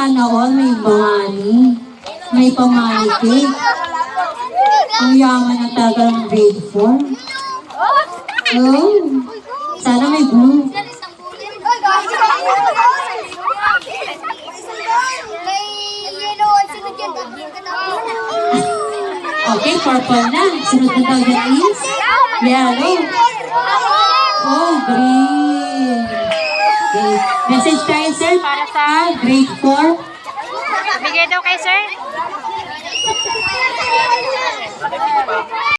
Sana all may money. May pamani cake. Ang yaman na talaga ng grade 4. Oh, sana may blue. Okay, purple na. Sunod na daw yan is yellow. Oh, green. Okay. Message tayo, sir, para sa grade 4. Bigay daw kay sir.